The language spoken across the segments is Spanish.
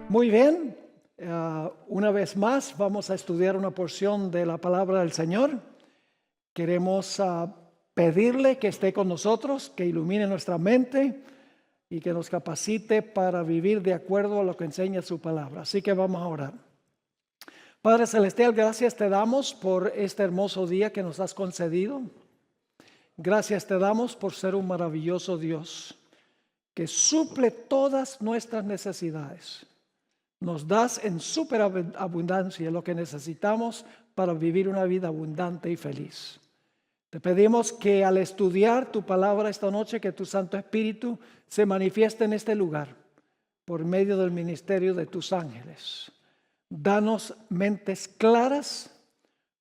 Muy bien, una vez más vamos a estudiar una porción de la palabra del Señor. Queremos pedirle que esté con nosotros, que ilumine nuestra mente y que nos capacite para vivir de acuerdo a lo que enseña su palabra. Así que vamos a orar. Padre Celestial, gracias te damos por este hermoso día que nos has concedido. Gracias te damos por ser un maravilloso Dios que suple todas nuestras necesidades. Nos das en superabundancia lo que necesitamos para vivir una vida abundante y feliz. Te pedimos que al estudiar tu palabra esta noche, que tu Santo Espíritu se manifieste en este lugar por medio del ministerio de tus ángeles. Danos mentes claras,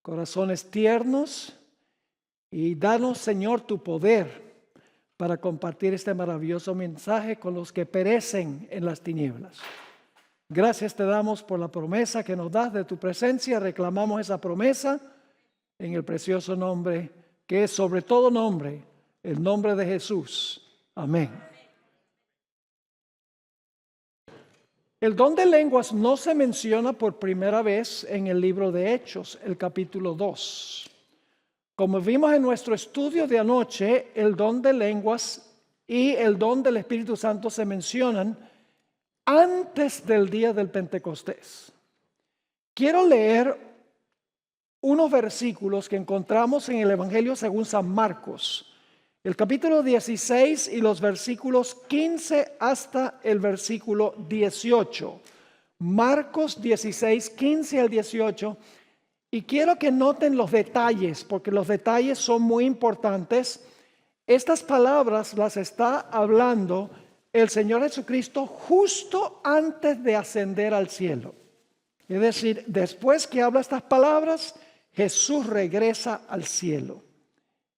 corazones tiernos y danos, Señor, tu poder para compartir este maravilloso mensaje con los que perecen en las tinieblas. Gracias te damos por la promesa que nos das de tu presencia. Reclamamos esa promesa en el precioso nombre que es sobre todo nombre, el nombre de Jesús. Amén. El don de lenguas no se menciona por primera vez en el libro de Hechos, el capítulo 2. Como vimos en nuestro estudio de anoche, el don de lenguas y el don del Espíritu Santo se mencionan antes del día del Pentecostés. Quiero leer unos versículos que encontramos en el Evangelio según San Marcos, el capítulo 16 y los versículos 15 hasta el versículo 18. Marcos 16, 15 al 18. Y quiero que noten los detalles, porque los detalles son muy importantes. Estas palabras las está hablando el Señor Jesucristo justo antes de ascender al cielo. Es decir, después que habla estas palabras, Jesús regresa al cielo.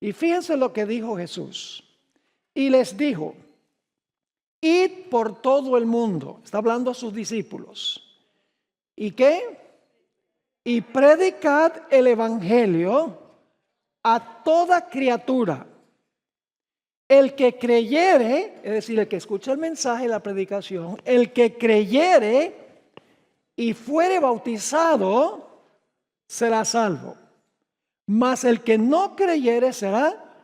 Y fíjense lo que dijo Jesús. Y les dijo, id por todo el mundo. Está hablando a sus discípulos. ¿Y qué? Y predicad el evangelio a toda criatura. El que creyere, es decir, el que escucha el mensaje, la predicación, el que creyere y fuere bautizado, será salvo. Mas el que no creyere será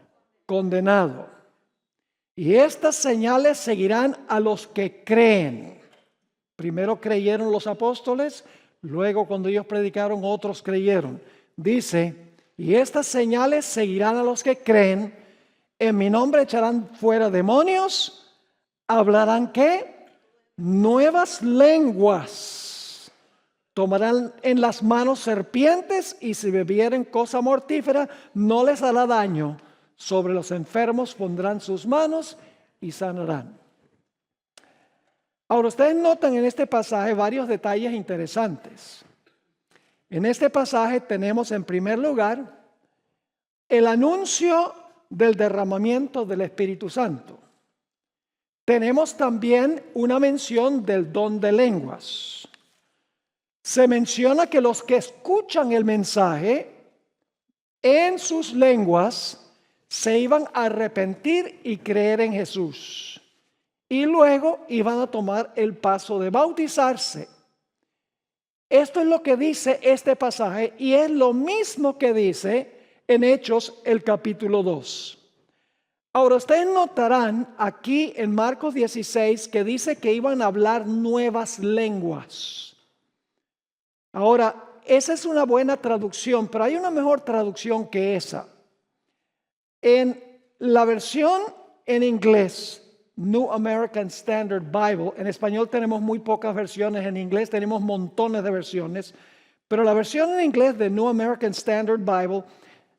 condenado. Y estas señales seguirán a los que creen. Primero creyeron los apóstoles, luego cuando ellos predicaron, otros creyeron. Dice, y estas señales seguirán a los que creen. En mi nombre echarán fuera demonios, hablarán ¿qué? Nuevas lenguas, tomarán en las manos serpientes y si bebieren cosa mortífera no les hará daño. Sobre los enfermos pondrán sus manos y sanarán. Ahora ustedes notan en este pasaje varios detalles interesantes. En este pasaje tenemos en primer lugar el anuncio del derramamiento del Espíritu Santo. Tenemos también una mención del don de lenguas. Se menciona que los que escuchan el mensaje en sus lenguas se iban a arrepentir y creer en Jesús. Y luego iban a tomar el paso de bautizarse. Esto es lo que dice este pasaje y es lo mismo que dice en Hechos el capítulo 2. Ahora ustedes notarán aquí en Marcos 16 que dice que iban a hablar nuevas lenguas. Ahora, esa es una buena traducción, pero hay una mejor traducción que esa. En la versión en inglés, New American Standard Bible, en español tenemos muy pocas versiones, en inglés tenemos montones de versiones, pero la versión en inglés de New American Standard Bible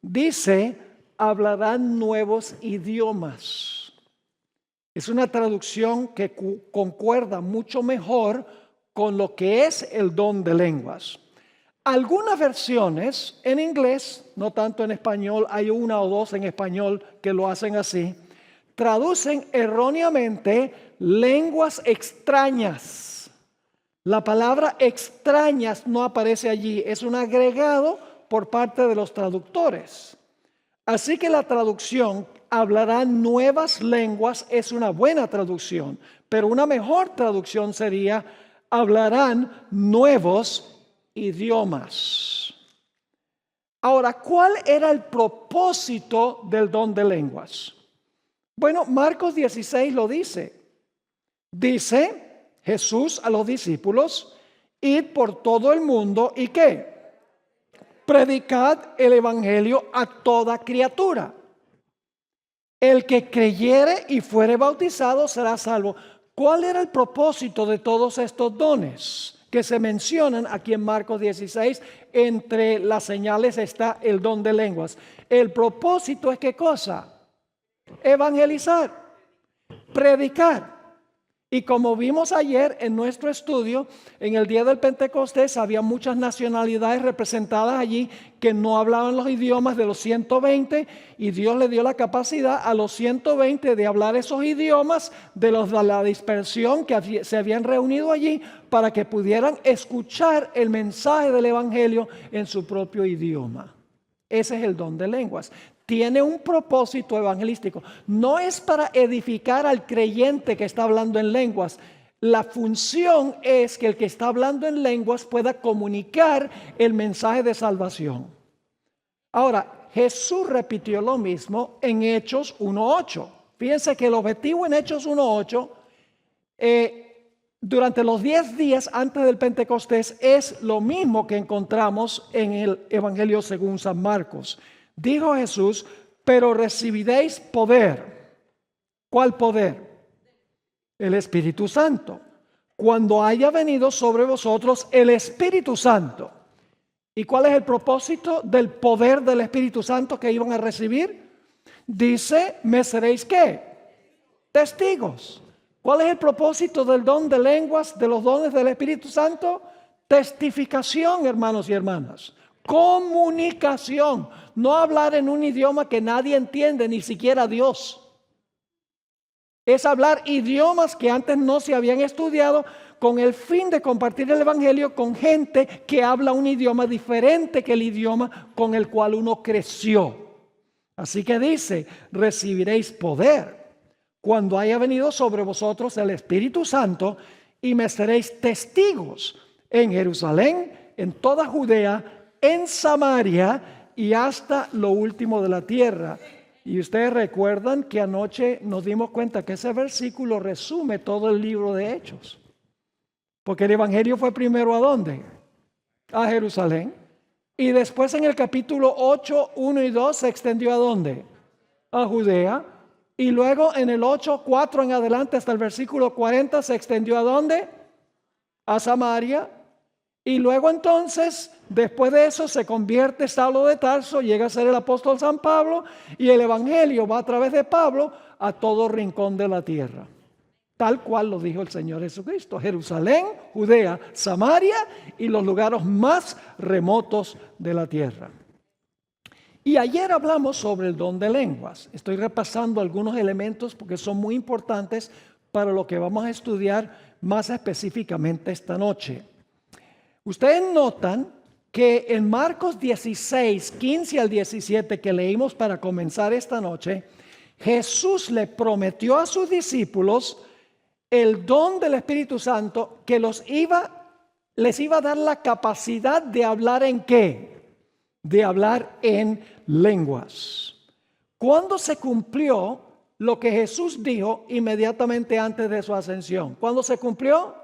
dice, hablarán nuevos idiomas. Es una traducción que concuerda mucho mejor con lo que es el don de lenguas. Algunas versiones en inglés, no tanto en español, hay una o dos en español que lo hacen así, traducen erróneamente lenguas extrañas. La palabra extrañas no aparece allí, es un agregado por parte de los traductores. Así que la traducción hablarán nuevas lenguas es una buena traducción, pero una mejor traducción sería hablarán nuevos idiomas. Ahora, ¿cuál era el propósito del don de lenguas? Bueno, Marcos 16 lo dice. Dice Jesús a los discípulos, id por todo el mundo y ¿qué? Predicad el evangelio a toda criatura. El que creyere y fuere bautizado será salvo. ¿Cuál era el propósito de todos estos dones que se mencionan aquí en Marcos 16? Entre las señales está el don de lenguas. El propósito es ¿qué cosa? Evangelizar, predicar. Y como vimos ayer en nuestro estudio, en el día del Pentecostés había muchas nacionalidades representadas allí que no hablaban los idiomas de los 120 y Dios le dio la capacidad a los 120 de hablar esos idiomas de la dispersión que se habían reunido allí para que pudieran escuchar el mensaje del Evangelio en su propio idioma. Ese es el don de lenguas. Tiene un propósito evangelístico. No es para edificar al creyente que está hablando en lenguas. La función es que el que está hablando en lenguas pueda comunicar el mensaje de salvación. Ahora, Jesús repitió lo mismo en Hechos 1:8. Fíjense que el objetivo en Hechos 1:8, durante los 10 días antes del Pentecostés, es lo mismo que encontramos en el Evangelio según San Marcos. Dijo Jesús, pero recibiréis poder. ¿Cuál poder? El Espíritu Santo. Cuando haya venido sobre vosotros el Espíritu Santo. ¿Y cuál es el propósito del poder del Espíritu Santo que iban a recibir? Dice, me seréis ¿qué? Testigos. ¿Cuál es el propósito del don de lenguas, de los dones del Espíritu Santo? Testificación, hermanos y hermanas. Comunicación, no hablar en un idioma que nadie entiende, ni siquiera Dios. Es hablar idiomas que antes no se habían estudiado con el fin de compartir el evangelio con gente que habla un idioma diferente que el idioma con el cual uno creció. Así que dice, recibiréis poder cuando haya venido sobre vosotros el Espíritu Santo y me seréis testigos en Jerusalén, en toda Judea, en Samaria y hasta lo último de la tierra. Y ustedes recuerdan que anoche nos dimos cuenta que ese versículo resume todo el libro de Hechos. Porque el evangelio fue primero ¿a dónde? A Jerusalén. Y después en el capítulo 8, 1 y 2 se extendió ¿a dónde? A Judea. Y luego en el 8, 4 en adelante hasta el versículo 40 se extendió ¿a dónde? A Samaria. Y luego entonces, después de eso, se convierte Saulo de Tarso, llega a ser el apóstol San Pablo, y el evangelio va a través de Pablo a todo rincón de la tierra. Tal cual lo dijo el Señor Jesucristo. Jerusalén, Judea, Samaria y los lugares más remotos de la tierra. Y ayer hablamos sobre el don de lenguas. Estoy repasando algunos elementos porque son muy importantes para lo que vamos a estudiar más específicamente esta noche. Ustedes notan que en Marcos 16, 15 al 17 que leímos para comenzar esta noche, Jesús le prometió a sus discípulos el don del Espíritu Santo que les iba a dar la capacidad de hablar ¿en qué? De hablar en lenguas. ¿Cuándo se cumplió lo que Jesús dijo inmediatamente antes de su ascensión? ¿Cuándo se cumplió?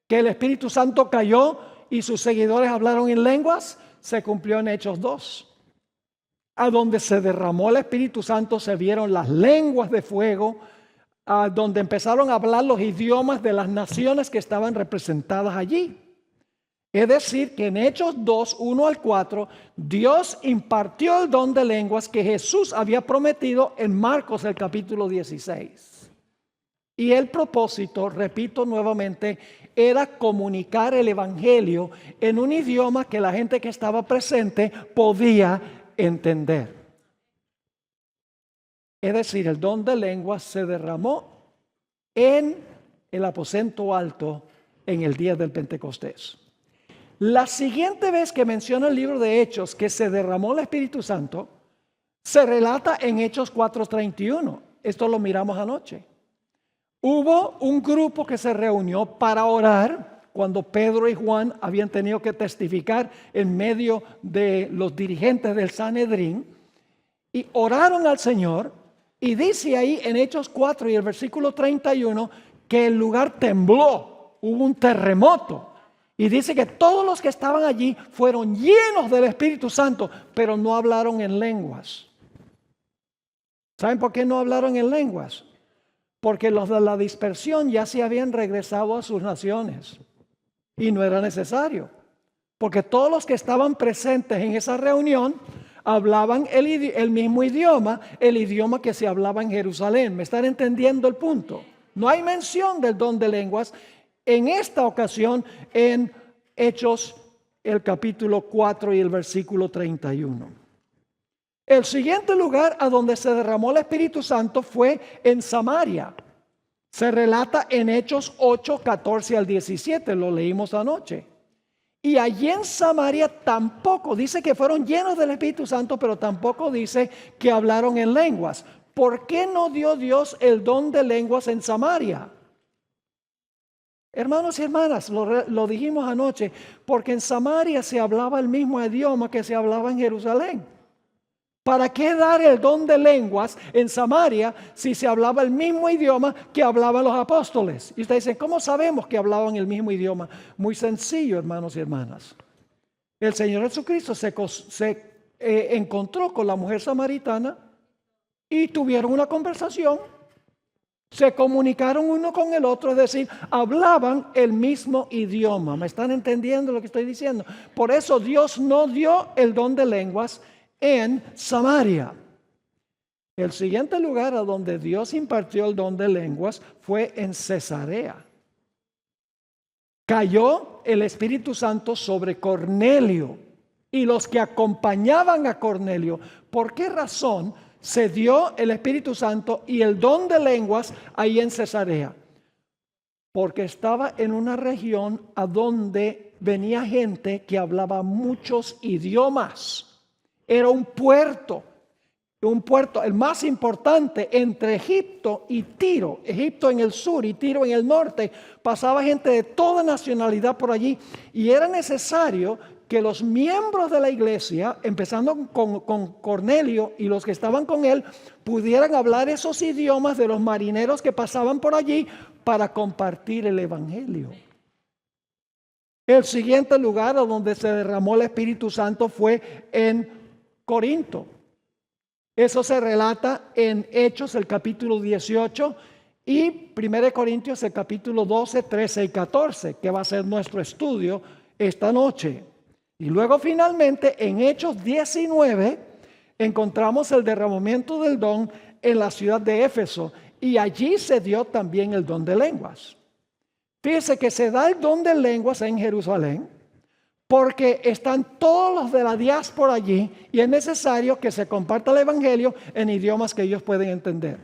Que el Espíritu Santo cayó y sus seguidores hablaron en lenguas. Se cumplió en Hechos 2. A donde se derramó el Espíritu Santo se vieron las lenguas de fuego, a donde empezaron a hablar los idiomas de las naciones que estaban representadas allí. Es decir, que en Hechos 2, 1 al 4, Dios impartió el don de lenguas que Jesús había prometido en Marcos el capítulo 16. Y el propósito, repito nuevamente, era comunicar el evangelio en un idioma que la gente que estaba presente podía entender. Es decir, el don de lenguas se derramó en el aposento alto en el día del Pentecostés. La siguiente vez que menciona el libro de Hechos que se derramó el Espíritu Santo, se relata en Hechos 4:31. Esto lo miramos anoche. Hubo un grupo que se reunió para orar cuando Pedro y Juan habían tenido que testificar en medio de los dirigentes del Sanedrín, y oraron al Señor, y dice ahí en Hechos 4 y el versículo 31 que el lugar tembló, hubo un terremoto. Y dice que todos los que estaban allí fueron llenos del Espíritu Santo, pero no hablaron en lenguas. ¿Saben por qué no hablaron en lenguas? Porque los de la dispersión ya se habían regresado a sus naciones. Y no era necesario. Porque todos los que estaban presentes en esa reunión hablaban el mismo idioma, el idioma que se hablaba en Jerusalén. ¿Me están entendiendo el punto? No hay mención del don de lenguas en esta ocasión en Hechos, el capítulo 4 y el versículo 31. El siguiente lugar a donde se derramó el Espíritu Santo fue en Samaria. Se relata en Hechos 8, 14 al 17, lo leímos anoche. Y allí en Samaria tampoco dice que fueron llenos del Espíritu Santo, pero tampoco dice que hablaron en lenguas. ¿Por qué no dio Dios el don de lenguas en Samaria? Hermanos y hermanas, lo dijimos anoche, porque en Samaria se hablaba el mismo idioma que se hablaba en Jerusalén. ¿Para qué dar el don de lenguas en Samaria si se hablaba el mismo idioma que hablaban los apóstoles? Y ustedes dicen, ¿cómo sabemos que hablaban el mismo idioma? Muy sencillo, hermanos y hermanas. El Señor Jesucristo se encontró con la mujer samaritana y tuvieron una conversación. Se comunicaron uno con el otro, es decir, hablaban el mismo idioma. ¿Me están entendiendo lo que estoy diciendo? Por eso Dios no dio el don de lenguas en Samaria. El siguiente lugar a donde Dios impartió el don de lenguas fue en Cesarea. Cayó el Espíritu Santo sobre Cornelio y los que acompañaban a Cornelio. ¿Por qué razón se dio el Espíritu Santo y el don de lenguas ahí en Cesarea? Porque estaba en una región a donde venía gente que hablaba muchos idiomas. Era un puerto, el más importante entre Egipto y Tiro. Egipto en el sur y Tiro en el norte. Pasaba gente de toda nacionalidad por allí y era necesario que los miembros de la iglesia, empezando con Cornelio y los que estaban con él, pudieran hablar esos idiomas de los marineros que pasaban por allí para compartir el evangelio. El siguiente lugar a donde se derramó el Espíritu Santo fue en Corinto. Eso se relata en Hechos, el capítulo 18, y 1 Corintios, el capítulo 12, 13 y 14, que va a ser nuestro estudio esta noche. Y luego finalmente en Hechos 19 encontramos el derramamiento del don en la ciudad de Éfeso, y allí se dio también el don de lenguas. Fíjese que se da el don de lenguas en Jerusalén, porque están todos los de la diáspora allí y es necesario que se comparta el evangelio en idiomas que ellos pueden entender.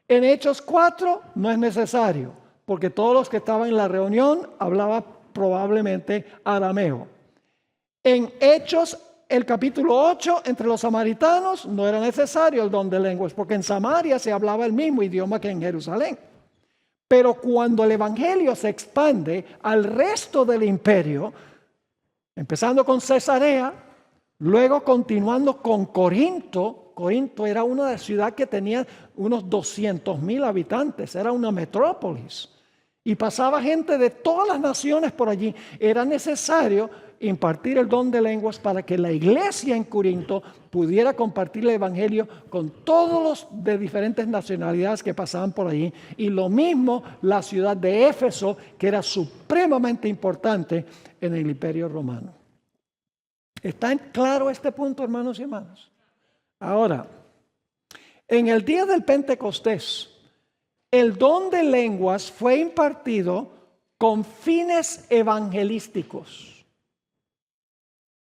En Hechos 4 no es necesario, porque todos los que estaban en la reunión hablaban probablemente arameo. En Hechos, el capítulo 8, entre los samaritanos no era necesario el don de lenguas, porque en Samaria se hablaba el mismo idioma que en Jerusalén. Pero cuando el evangelio se expande al resto del imperio, empezando con Cesarea, luego continuando con Corinto. Corinto era una ciudad que tenía unos 200,000 habitantes, era una metrópolis. Y pasaba gente de todas las naciones por allí. Era necesario impartir el don de lenguas para que la iglesia en Corinto pudiera compartir el evangelio con todos los de diferentes nacionalidades que pasaban por allí. Y lo mismo la ciudad de Éfeso, que era supremamente importante en el Imperio Romano. ¿Está claro este punto, hermanos y hermanas? Ahora, en el día del Pentecostés, el don de lenguas fue impartido con fines evangelísticos.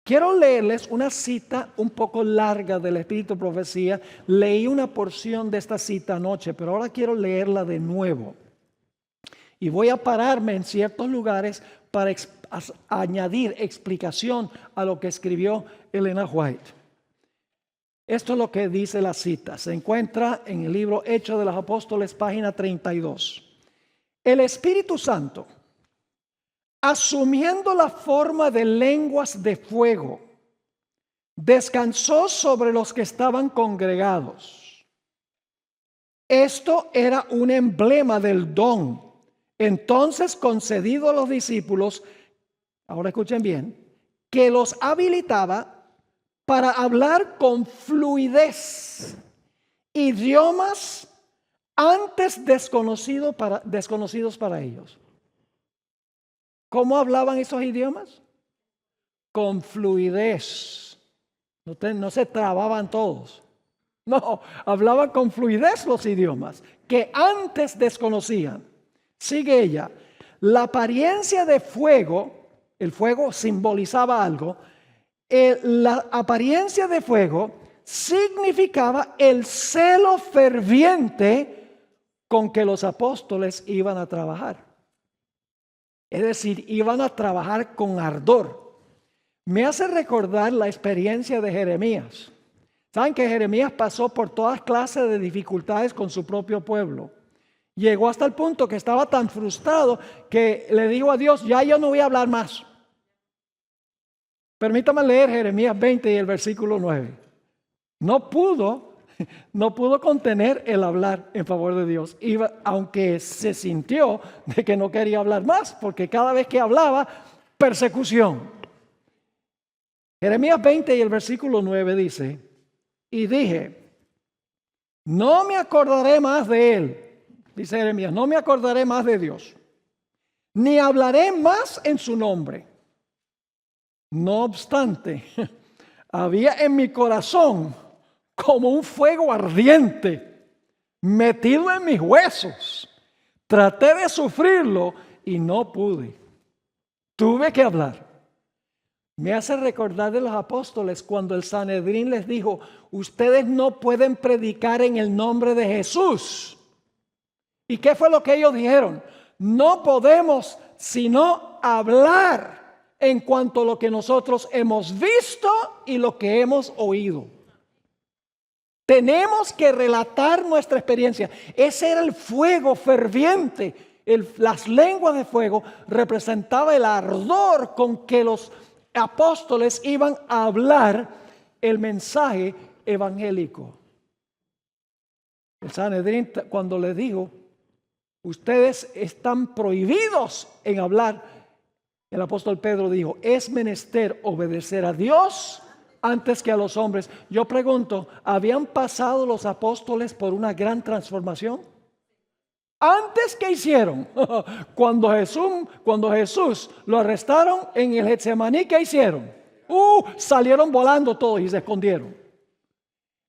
Quiero leerles una cita un poco larga del Espíritu de Profecía. Leí una porción de esta cita anoche, pero ahora quiero leerla de nuevo. Y voy a pararme en ciertos lugares para añadir explicación a lo que escribió Elena White. Esto es lo que dice la cita. Se encuentra en el libro Hechos de los Apóstoles, página 32. El Espíritu Santo, asumiendo la forma de lenguas de fuego, descansó sobre los que estaban congregados. Esto era un emblema del don entonces concedido a los discípulos, ahora escuchen bien, que los habilitaba para hablar con fluidez idiomas antes desconocidos para ellos. ¿Cómo hablaban esos idiomas? Con fluidez. No se trababan todos. No, hablaban con fluidez los idiomas que antes desconocían. Sigue ella. La apariencia de fuego, el fuego simbolizaba algo. La apariencia de fuego significaba el celo ferviente con que los apóstoles iban a trabajar. Es decir, iban a trabajar con ardor. Me hace recordar la experiencia de Jeremías. Saben que Jeremías pasó por todas clases de dificultades con su propio pueblo. Llegó hasta el punto que estaba tan frustrado que le dijo a Dios, ya yo no voy a hablar más. Permítame leer Jeremías 20 y el versículo 9. No pudo contener el hablar en favor de Dios, aunque se sintió de que no quería hablar más, porque cada vez que hablaba, persecución. Jeremías 20 y el versículo 9 dice, y dije, no me acordaré más de él. Dice Jeremías, no me acordaré más de Dios, ni hablaré más en su nombre. No obstante, había en mi corazón como un fuego ardiente metido en mis huesos. Traté de sufrirlo y no pude. Tuve que hablar. Me hace recordar de los apóstoles cuando el Sanedrín les dijo, ustedes no pueden predicar en el nombre de Jesús. ¿Y qué fue lo que ellos dijeron? No podemos sino hablar en cuanto a lo que nosotros hemos visto y lo que hemos oído. Tenemos que relatar nuestra experiencia. Ese era el fuego ferviente. Las lenguas de fuego representaba el ardor con que los apóstoles iban a hablar el mensaje evangélico. El Sanedrín, cuando le dijo, ustedes están prohibidos en hablar, el apóstol Pedro dijo, es menester obedecer a Dios antes que a los hombres. Yo pregunto, ¿habían pasado los apóstoles por una gran transformación? ¿Antes qué hicieron? Cuando Jesús lo arrestaron en el Getsemaní, ¿qué hicieron? Salieron volando todos y se escondieron.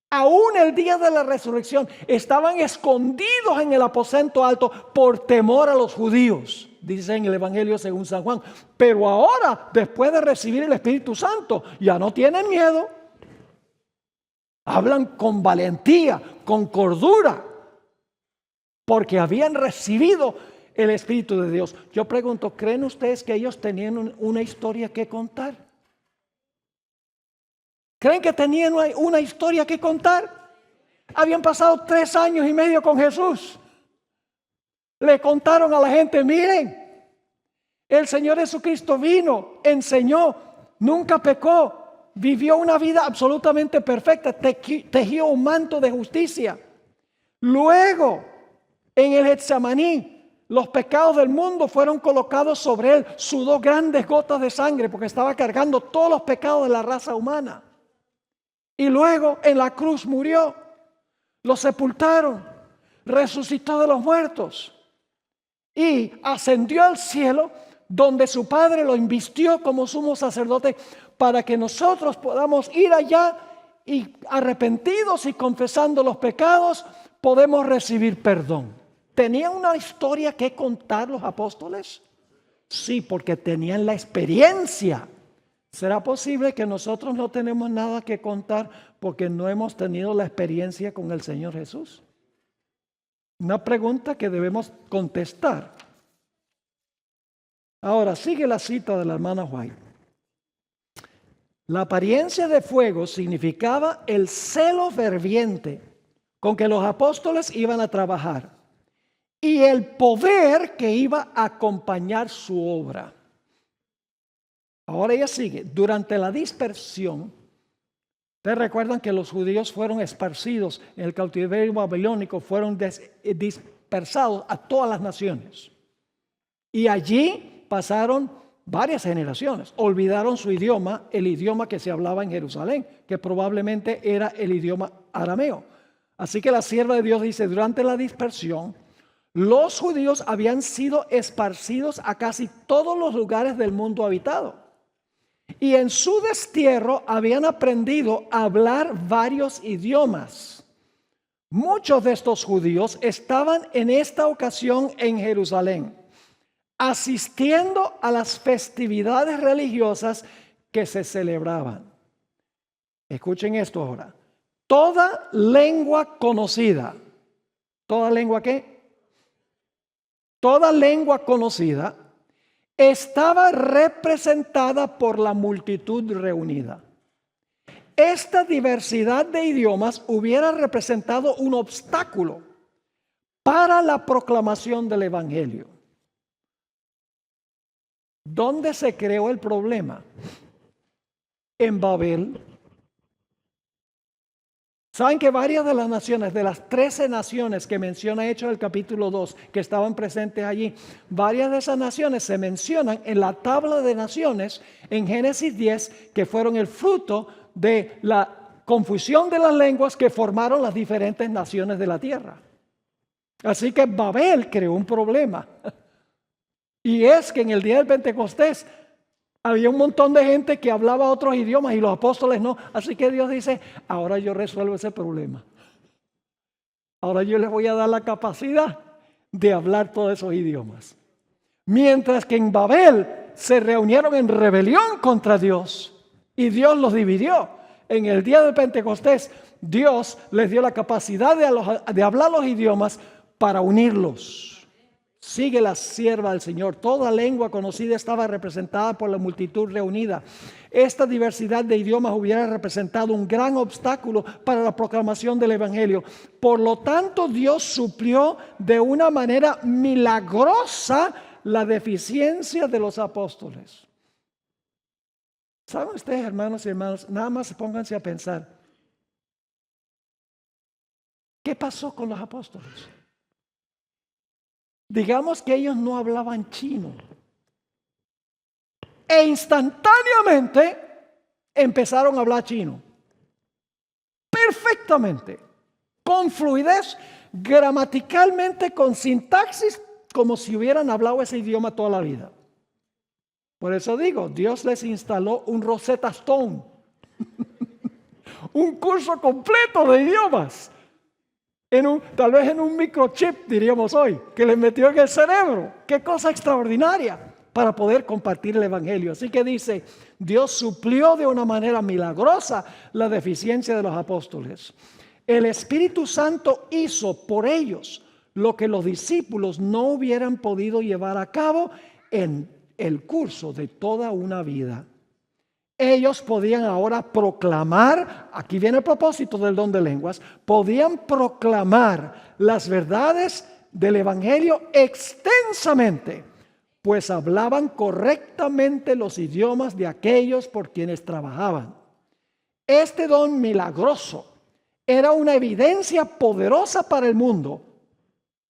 Aún el día de la resurrección estaban escondidos en el aposento alto por temor a los judíos, dice en el Evangelio según San Juan. Pero ahora, después de recibir el Espíritu Santo, ya no tienen miedo. Hablan con valentía, con cordura, porque habían recibido el Espíritu de Dios. Yo pregunto, ¿creen ustedes que ellos tenían una historia que contar? ¿Creen que tenían una historia que contar? Habían pasado 3 años y medio con Jesús. Le contaron a la gente, miren, el Señor Jesucristo vino, enseñó, nunca pecó, vivió una vida absolutamente perfecta, tejió un manto de justicia. Luego, en el Getsemaní, los pecados del mundo fueron colocados sobre él, sudó grandes gotas de sangre porque estaba cargando todos los pecados de la raza humana. Y luego en la cruz murió, lo sepultaron, resucitó de los muertos y ascendió al cielo, donde su Padre lo invistió como sumo sacerdote para que nosotros podamos ir allá y arrepentidos y confesando los pecados podemos recibir perdón. ¿Tenían una historia que contar los apóstoles? Sí, porque tenían la experiencia. ¿Será posible que nosotros no tenemos nada que contar porque no hemos tenido la experiencia con el Señor Jesús? Una pregunta que debemos contestar. Ahora sigue la cita de la hermana White. La apariencia de fuego significaba el celo ferviente con que los apóstoles iban a trabajar y el poder que iba a acompañar su obra. Ahora ella sigue. Durante la dispersión, ustedes recuerdan que los judíos fueron esparcidos en el cautiverio babilónico, fueron dispersados a todas las naciones. Y allí pasaron varias generaciones. Olvidaron su idioma, el idioma que se hablaba en Jerusalén, que probablemente era el idioma arameo. Así que la sierva de Dios dice, durante la dispersión, los judíos habían sido esparcidos a casi todos los lugares del mundo habitado. Y en su destierro habían aprendido a hablar varios idiomas. Muchos de estos judíos estaban en esta ocasión en Jerusalén, asistiendo a las festividades religiosas que se celebraban. Escuchen esto ahora. Toda lengua conocida, ¿toda lengua qué? Toda lengua conocida estaba representada por la multitud reunida. Esta diversidad de idiomas hubiera representado un obstáculo para la proclamación del Evangelio. ¿Dónde se creó el problema? En Babel. Saben que varias de las naciones, de las 13 naciones que menciona Hechos del capítulo 2, que estaban presentes allí, varias de esas naciones se mencionan en la tabla de naciones en Génesis 10, que fueron el fruto de la confusión de las lenguas que formaron las diferentes naciones de la tierra. Así que Babel creó un problema. Y es que en el día del Pentecostés había un montón de gente que hablaba otros idiomas y los apóstoles no. Así que Dios dice, ahora yo resuelvo ese problema. Ahora yo les voy a dar la capacidad de hablar todos esos idiomas. Mientras que en Babel se reunieron en rebelión contra Dios y Dios los dividió. En el día del Pentecostés, Dios les dio la capacidad de hablar los idiomas para unirlos. Sigue la sierva del Señor. Toda lengua conocida estaba representada por la multitud reunida. Esta diversidad de idiomas hubiera representado un gran obstáculo para la proclamación del Evangelio. Por lo tanto, Dios suplió de una manera milagrosa la deficiencia de los apóstoles. ¿Saben ustedes, hermanos y hermanas? Nada más pónganse a pensar. ¿Qué pasó con los apóstoles? Digamos que ellos no hablaban chino. E instantáneamente empezaron a hablar chino. Perfectamente. Con fluidez, gramaticalmente, con sintaxis, como si hubieran hablado ese idioma toda la vida. Por eso digo, Dios les instaló un Rosetta Stone. Un curso completo de idiomas. Tal vez en un microchip, diríamos hoy, que les metió en el cerebro. Qué cosa extraordinaria para poder compartir el Evangelio. Así que dice, Dios suplió de una manera milagrosa la deficiencia de los apóstoles. El Espíritu Santo hizo por ellos lo que los discípulos no hubieran podido llevar a cabo en el curso de toda una vida. Ellos podían ahora proclamar, aquí viene el propósito del don de lenguas, podían proclamar las verdades del Evangelio extensamente, pues hablaban correctamente los idiomas de aquellos por quienes trabajaban. Este don milagroso era una evidencia poderosa para el mundo.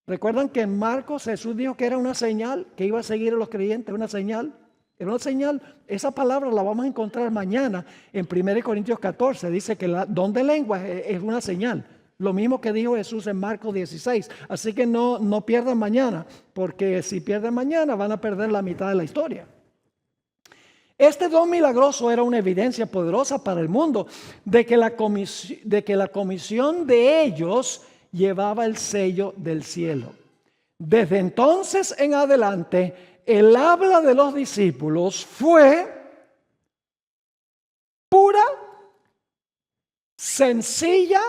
¿Recuerdan que en Marcos Jesús dijo que era una señal que iba a seguir a los creyentes? Una señal. Era una señal. Esa palabra la vamos a encontrar mañana en 1 Corintios 14. Dice que el don de lenguas es una señal. Lo mismo que dijo Jesús en Marcos 16. Así que no pierdan mañana, porque si pierden mañana van a perder la mitad de la historia. Este don milagroso era una evidencia poderosa para el mundo de que la comisión de ellos llevaba el sello del cielo. Desde entonces en adelante, el habla de los discípulos fue pura, sencilla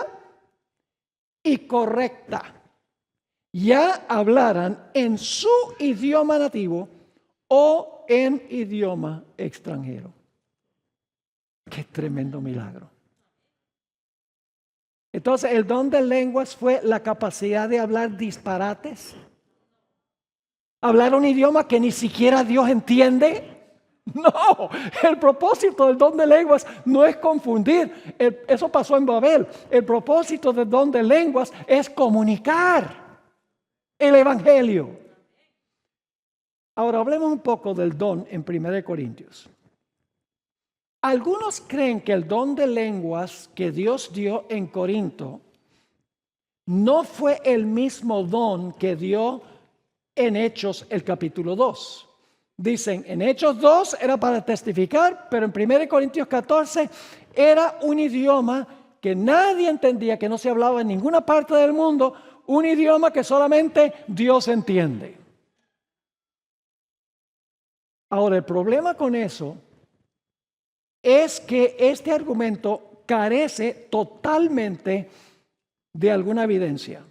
y correcta. Ya hablaran en su idioma nativo o en idioma extranjero. Qué tremendo milagro. Entonces, el don de lenguas fue la capacidad de hablar disparates. Hablar un idioma que ni siquiera Dios entiende. No, el propósito del don de lenguas no es confundir. Eso pasó en Babel. El propósito del don de lenguas es comunicar el evangelio. Ahora hablemos un poco del don en 1 Corintios. Algunos creen que el don de lenguas que Dios dio en Corinto no fue el mismo don que dio en Hechos el capítulo 2. Dicen, en Hechos 2 era para testificar, pero en 1 Corintios 14 era un idioma que nadie entendía, que no se hablaba en ninguna parte del mundo, un idioma que solamente Dios entiende. Ahora, el problema con eso es que este argumento carece totalmente de alguna evidencia.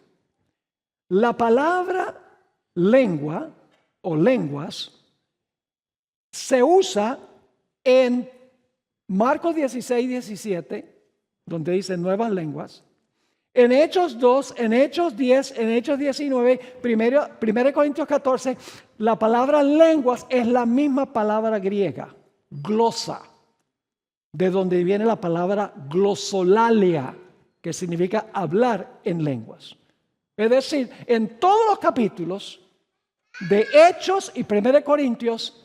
La palabra lengua o lenguas se usa en Marcos 16:17, donde dice nuevas lenguas. En Hechos 2, en Hechos 10, en Hechos 19, 1 Corintios 14, la palabra lenguas es la misma palabra griega, glosa, de donde viene la palabra glosolalia, que significa hablar en lenguas. Es decir, en todos los capítulos de Hechos y 1 Corintios,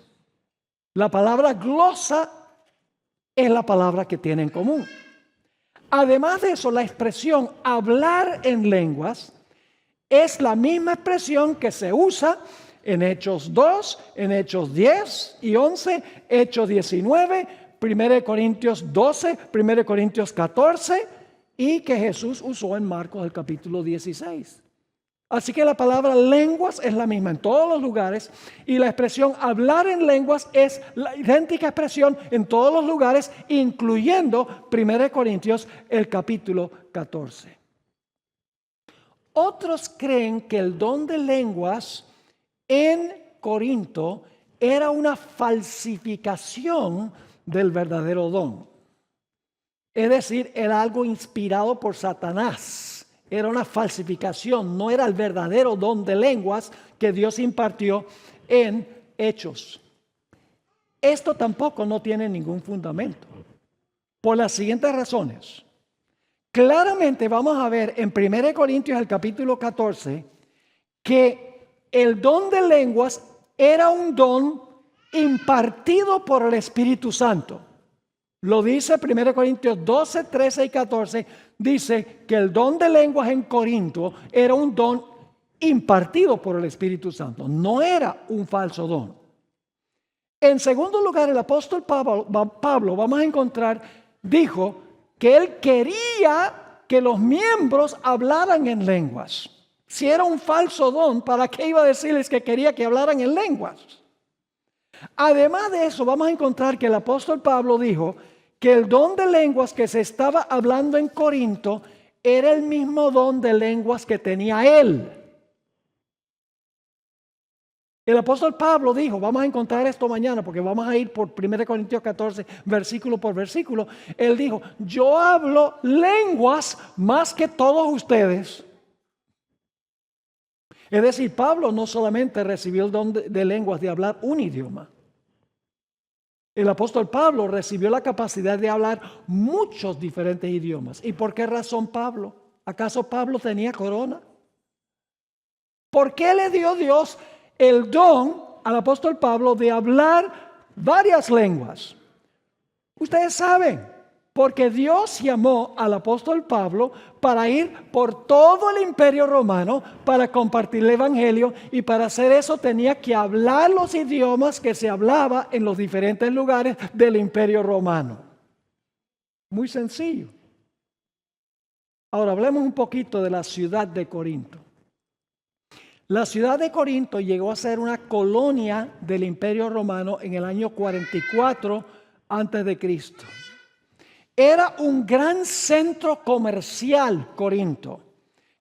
la palabra glosa es la palabra que tienen en común. Además de eso, la expresión hablar en lenguas es la misma expresión que se usa en Hechos 2, en Hechos 10 y 11, Hechos 19, 1 Corintios 12, 1 Corintios 14 y que Jesús usó en Marcos el capítulo 16. Así que la palabra lenguas es la misma en todos los lugares y la expresión hablar en lenguas es la idéntica expresión en todos los lugares, incluyendo 1 Corintios el capítulo 14. Otros creen que el don de lenguas en Corinto era una falsificación del verdadero don. Es decir, era algo inspirado por Satanás. Era una falsificación, no era el verdadero don de lenguas que Dios impartió en Hechos. Esto tampoco no tiene ningún fundamento, por las siguientes razones. Claramente vamos a ver en 1 Corintios el capítulo 14 que el don de lenguas era un don impartido por el Espíritu Santo. Lo dice 1 Corintios 12, 13 y 14. Dice que el don de lenguas en Corinto era un don impartido por el Espíritu Santo. No era un falso don. En segundo lugar, el apóstol Pablo, vamos a encontrar, dijo que él quería que los miembros hablaran en lenguas. Si era un falso don, ¿para qué iba a decirles que quería que hablaran en lenguas? Además de eso, vamos a encontrar que el apóstol Pablo dijo que el don de lenguas que se estaba hablando en Corinto era el mismo don de lenguas que tenía él. El apóstol Pablo dijo, vamos a encontrar esto mañana porque vamos a ir por 1 Corintios 14, versículo por versículo. Él dijo, yo hablo lenguas más que todos ustedes. Es decir, Pablo no solamente recibió el don de lenguas de hablar un idioma. El apóstol Pablo recibió la capacidad de hablar muchos diferentes idiomas. ¿Y por qué razón Pablo? ¿Acaso Pablo tenía corona? ¿Por qué le dio Dios el don al apóstol Pablo de hablar varias lenguas? Ustedes saben, porque Dios llamó al apóstol Pablo para ir por todo el imperio romano para compartir el evangelio, y para hacer eso tenía que hablar los idiomas que se hablaba en los diferentes lugares del imperio romano. Muy sencillo. Ahora hablemos un poquito de la ciudad de Corinto. La ciudad de Corinto llegó a ser una colonia del imperio romano en el año 44 antes de Cristo. Era un gran centro comercial, Corinto,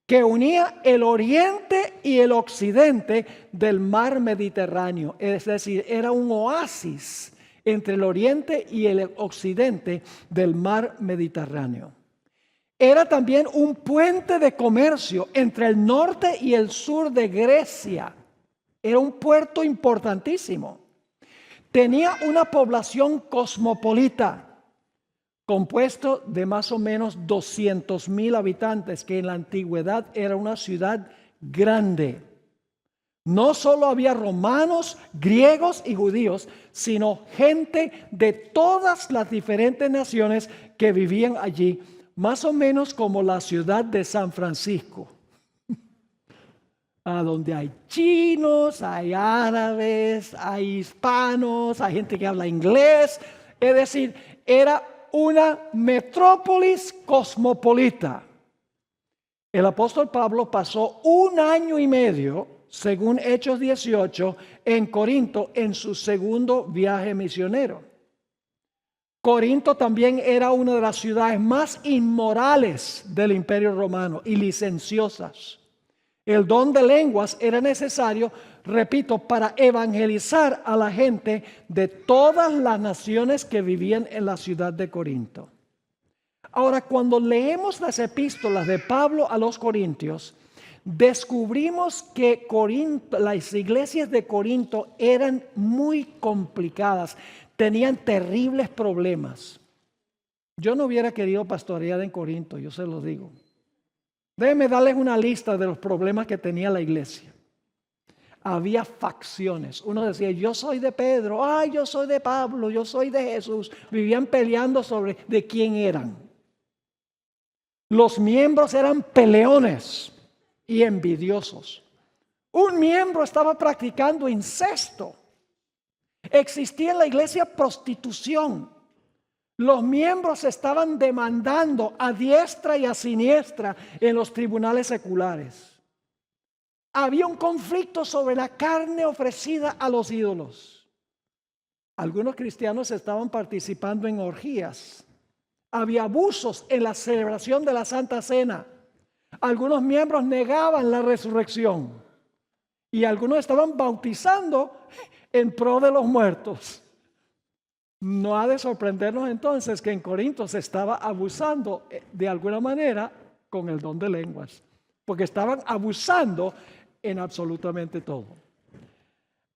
que unía el oriente y el occidente del mar Mediterráneo. Es decir, era un oasis entre el oriente y el occidente del mar Mediterráneo. Era también un puente de comercio entre el norte y el sur de Grecia. Era un puerto importantísimo. Tenía una población cosmopolita, compuesto de más o menos 200,000 habitantes, que en la antigüedad era una ciudad grande. No solo había romanos, griegos y judíos, sino gente de todas las diferentes naciones que vivían allí, más o menos como la ciudad de San Francisco, a donde hay chinos, hay árabes, hay hispanos, hay gente que habla inglés. Es decir, era una metrópolis cosmopolita. El apóstol Pablo pasó 1 año y medio, según Hechos 18, en Corinto en su segundo viaje misionero. Corinto también era una de las ciudades más inmorales del Imperio Romano y licenciosas. El don de lenguas era necesario, repito, para evangelizar a la gente de todas las naciones que vivían en la ciudad de Corinto. Ahora, cuando leemos las epístolas de Pablo a los Corintios, descubrimos que las iglesias de Corinto eran muy complicadas, tenían terribles problemas. Yo no hubiera querido pastorear en Corinto, yo se los digo. Déjenme darles una lista de los problemas que tenía la iglesia. Había facciones. Uno decía, yo soy de Pedro, ay, yo soy de Pablo, yo soy de Jesús. Vivían peleando sobre de quién eran. Los miembros eran peleones y envidiosos. Un miembro estaba practicando incesto. Existía en la iglesia prostitución. Los miembros estaban demandando a diestra y a siniestra en los tribunales seculares. Había un conflicto sobre la carne ofrecida a los ídolos. Algunos cristianos estaban participando en orgías. Había abusos en la celebración de la Santa Cena. Algunos miembros negaban la resurrección. Y algunos estaban bautizando en pro de los muertos. No ha de sorprendernos entonces que en Corinto se estaba abusando de alguna manera con el don de lenguas. Porque estaban abusando en absolutamente todo.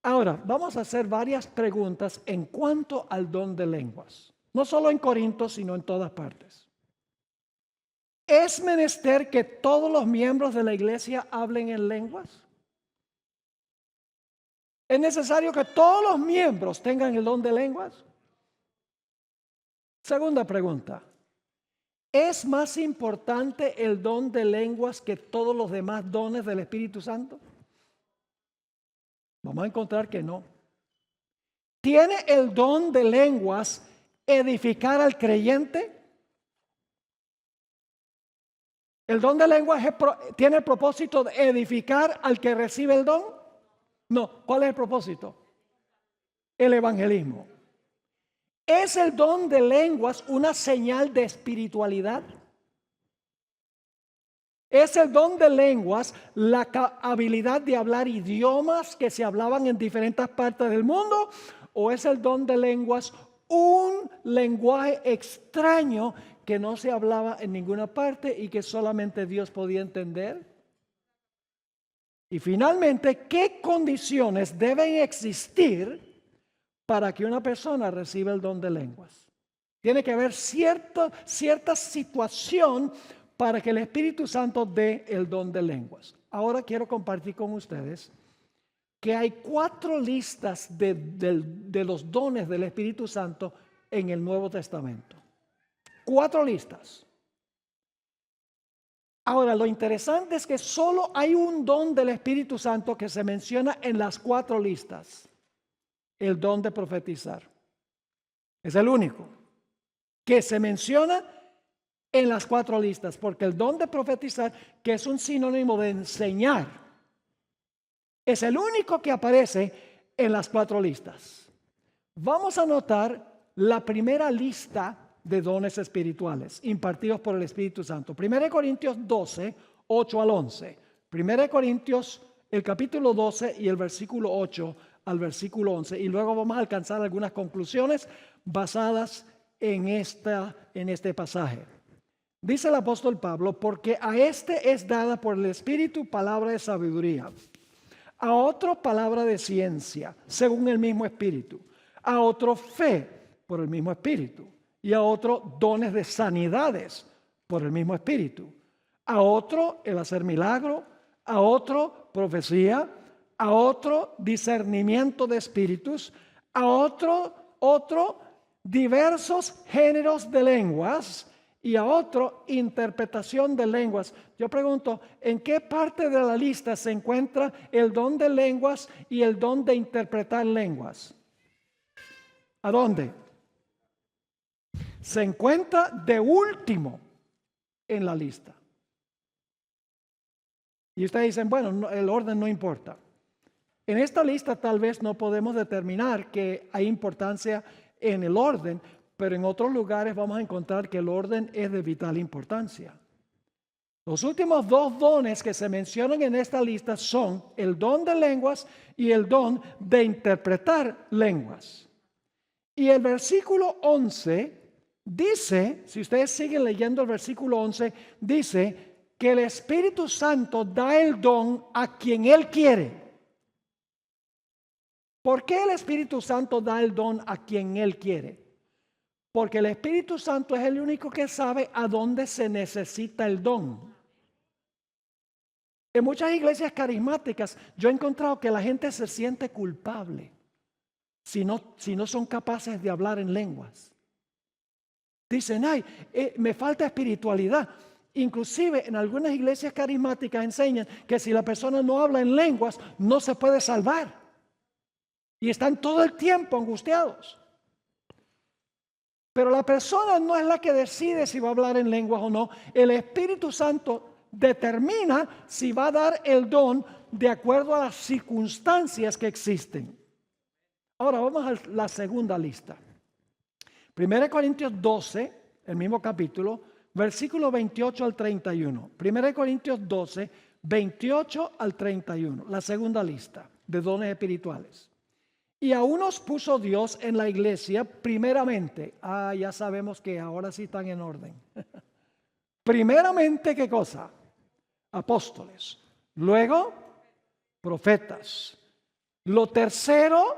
Ahora, vamos a hacer varias preguntas en cuanto al don de lenguas. No solo en Corinto, sino en todas partes. ¿Es menester que todos los miembros de la iglesia hablen en lenguas? ¿Es necesario que todos los miembros tengan el don de lenguas? Segunda pregunta. ¿Es más importante el don de lenguas que todos los demás dones del Espíritu Santo? Vamos a encontrar que no. ¿Tiene el don de lenguas edificar al creyente? ¿El don de lenguas tiene el propósito de edificar al que recibe el don? No. ¿Cuál es el propósito? El evangelismo. ¿Es el don de lenguas una señal de espiritualidad? ¿Es el don de lenguas la habilidad de hablar idiomas que se hablaban en diferentes partes del mundo? ¿O es el don de lenguas un lenguaje extraño que no se hablaba en ninguna parte y que solamente Dios podía entender? Y finalmente, ¿qué condiciones deben existir para que una persona reciba el don de lenguas? Tiene que haber cierta situación para que el Espíritu Santo dé el don de lenguas. Ahora quiero compartir con ustedes que hay 4 listas de los dones del Espíritu Santo en el Nuevo Testamento. 4 listas. Ahora, lo interesante es que solo hay un don del Espíritu Santo que se menciona en las 4 listas. El don de profetizar. Es el único que se menciona en las 4 listas, porque el don de profetizar, que es un sinónimo de enseñar, es el único que aparece en las 4 listas. Vamos a notar la primera lista de dones espirituales impartidos por el Espíritu Santo. 1 Corintios 12, 8 al 11. 1 Corintios, el capítulo 12 y el versículo 8 al versículo 11. Y luego vamos a alcanzar algunas conclusiones basadas en este pasaje. Dice el apóstol Pablo, porque a este es dada por el Espíritu palabra de sabiduría, a otro palabra de ciencia, según el mismo Espíritu, a otro fe por el mismo Espíritu, y a otro dones de sanidades por el mismo Espíritu, a otro el hacer milagro, a otro profecía, a otro discernimiento de espíritus, a otro diversos géneros de lenguas y a otro interpretación de lenguas. Yo pregunto, ¿en qué parte de la lista se encuentra el don de lenguas y el don de interpretar lenguas? ¿A dónde? Se encuentra de último en la lista. Y ustedes dicen, bueno, el orden no importa. En esta lista tal vez no podemos determinar que hay importancia en el orden, pero en otros lugares vamos a encontrar que el orden es de vital importancia. Los últimos dos dones que se mencionan en esta lista son el don de lenguas y el don de interpretar lenguas. Y el versículo 11 dice, si ustedes siguen leyendo el versículo 11, dice que el Espíritu Santo da el don a quien Él quiere. ¿Por qué el Espíritu Santo da el don a quien Él quiere? Porque el Espíritu Santo es el único que sabe a dónde se necesita el don. En muchas iglesias carismáticas yo he encontrado que la gente se siente culpable si no son capaces de hablar en lenguas. Dicen, me falta espiritualidad. Inclusive en algunas iglesias carismáticas enseñan que si la persona no habla en lenguas no se puede salvar. Y están todo el tiempo angustiados. Pero la persona no es la que decide si va a hablar en lenguas o no. El Espíritu Santo determina si va a dar el don de acuerdo a las circunstancias que existen. Ahora vamos a la segunda lista. 1 Corintios 12, el mismo capítulo, versículo 28 al 31. 1 Corintios 12, 28 al 31. La segunda lista de dones espirituales. Y a unos puso Dios en la iglesia primeramente. Ya sabemos que ahora sí están en orden. Primeramente, ¿qué cosa? Apóstoles. Luego, profetas. Lo tercero,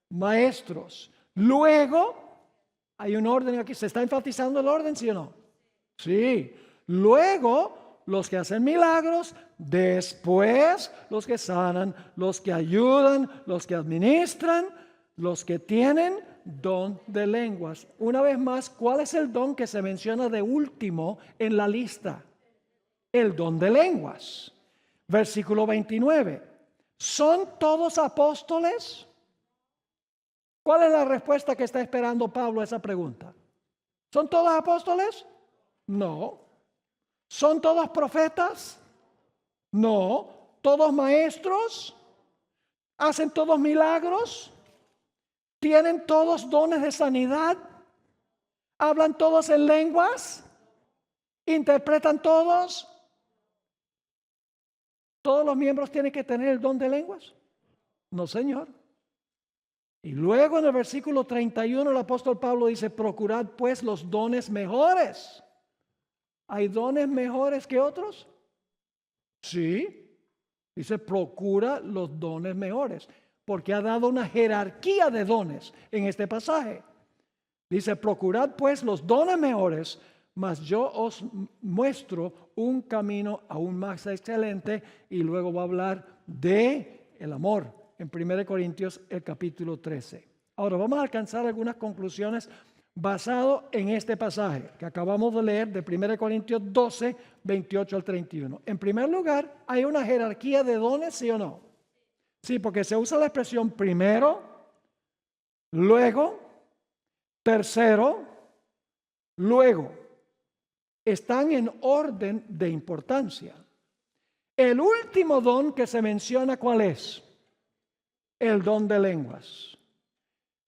maestros. Luego, hay un orden aquí. ¿Se está enfatizando el orden, sí o no? Sí. Luego, los que hacen milagros, después los que sanan, los que ayudan, los que administran, los que tienen don de lenguas. Una vez más, ¿cuál es el don que se menciona de último en la lista? El don de lenguas. Versículo 29. ¿Son todos apóstoles? ¿Cuál es la respuesta que está esperando Pablo a esa pregunta? ¿Son todos apóstoles? No. ¿Son todos profetas? No. ¿Todos maestros? ¿Hacen todos milagros? ¿Tienen todos dones de sanidad? ¿Hablan todos en lenguas? ¿Interpretan todos? ¿Todos los miembros tienen que tener el don de lenguas? No, Señor. Y luego en el versículo 31 el apóstol Pablo dice, procurad pues los dones mejores. ¿Hay dones mejores que otros? Sí. Dice, procura los dones mejores, porque ha dado una jerarquía de dones en este pasaje. Dice, procurad pues los dones mejores, mas yo os muestro un camino aún más excelente. Y luego va a hablar de el amor en 1 Corintios el capítulo 13. Ahora vamos a alcanzar algunas conclusiones basado en este pasaje que acabamos de leer de 1 Corintios 12, 28 al 31. En primer lugar, ¿hay una jerarquía de dones, sí o no? Sí, porque se usa la expresión primero, luego, tercero, luego. Están en orden de importancia. El último don que se menciona, ¿cuál es? El don de lenguas.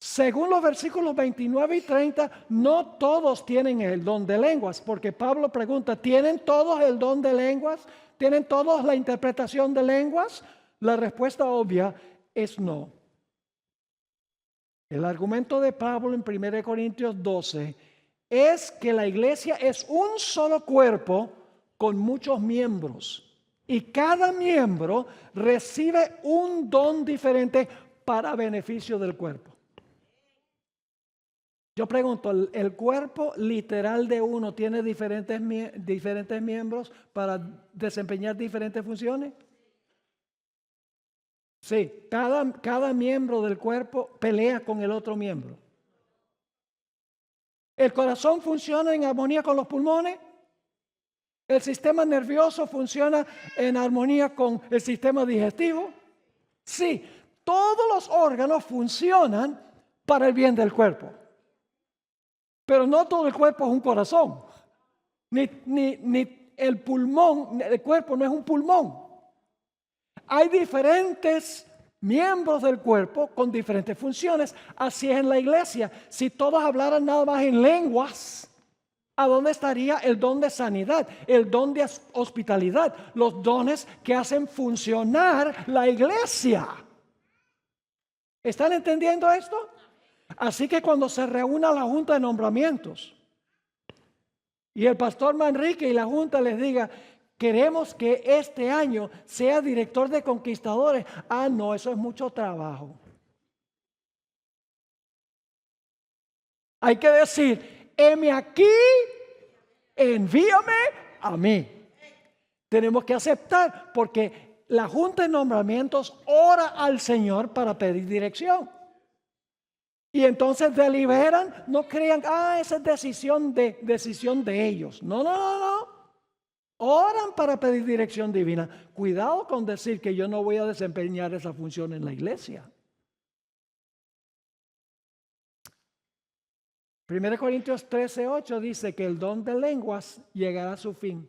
Según los versículos 29 y 30, no todos tienen el don de lenguas, porque Pablo pregunta, ¿tienen todos el don de lenguas? ¿Tienen todos la interpretación de lenguas? La respuesta obvia es no. El argumento de Pablo en 1 Corintios 12 es que la iglesia es un solo cuerpo con muchos miembros y cada miembro recibe un don diferente para beneficio del cuerpo. Yo pregunto, ¿el cuerpo literal de uno tiene diferentes miembros para desempeñar diferentes funciones? Sí, cada miembro del cuerpo pelea con el otro miembro. ¿El corazón funciona en armonía con los pulmones? ¿El sistema nervioso funciona en armonía con el sistema digestivo? Sí, todos los órganos funcionan para el bien del cuerpo. Pero no todo el cuerpo es un corazón. Ni el pulmón, el cuerpo no es un pulmón. Hay diferentes miembros del cuerpo con diferentes funciones. Así es en la iglesia. Si todos hablaran nada más en lenguas, ¿a dónde estaría el don de sanidad, el don de hospitalidad, los dones que hacen funcionar la iglesia? ¿Están entendiendo esto? Así que cuando se reúna la junta de nombramientos y el pastor Manrique y la junta les diga, queremos que este año sea director de conquistadores. Ah, no, eso es mucho trabajo. Hay que decir, heme aquí, envíame a mí. Tenemos que aceptar porque la junta de nombramientos ora al Señor para pedir dirección. Y entonces deliberan, no crean, esa es decisión de ellos. No. Oran para pedir dirección divina. Cuidado con decir que yo no voy a desempeñar esa función en la iglesia. 1 Corintios 13:8 dice que el don de lenguas llegará a su fin.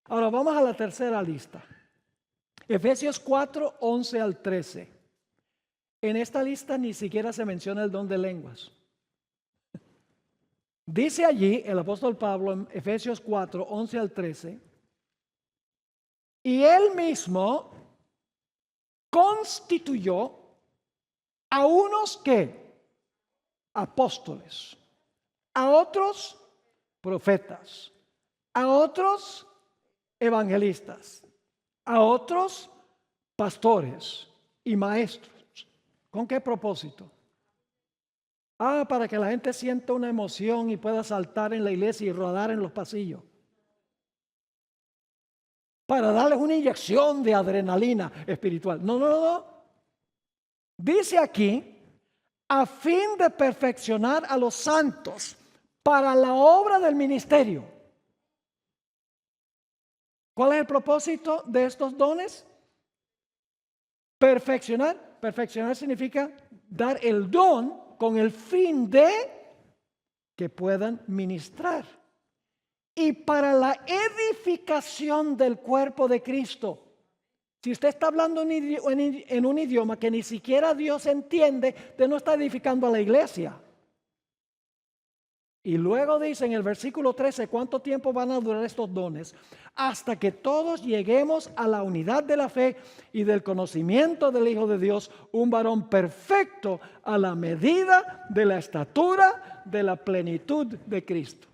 Ahora vamos a la tercera lista. Efesios 4:11 al 13. En esta lista ni siquiera se menciona el don de lenguas. Dice allí el apóstol Pablo en Efesios 4:11 al 13, y él mismo constituyó a unos que apóstoles, a otros profetas, a otros evangelistas, a otros pastores y maestros. ¿Con qué propósito? Para que la gente sienta una emoción y pueda saltar en la iglesia y rodar en los pasillos. Para darles una inyección de adrenalina espiritual. No. Dice aquí, a fin de perfeccionar a los santos para la obra del ministerio. ¿Cuál es el propósito de estos dones? Perfeccionar. Perfeccionar significa dar el don con el fin de que puedan ministrar. Y para la edificación del cuerpo de Cristo. Si usted está hablando en un idioma que ni siquiera Dios entiende, usted no está edificando a la iglesia. Y luego dice en el versículo 13, ¿cuánto tiempo van a durar estos dones? Hasta que todos lleguemos a la unidad de la fe y del conocimiento del Hijo de Dios, un varón perfecto a la medida de la estatura de la plenitud de Cristo.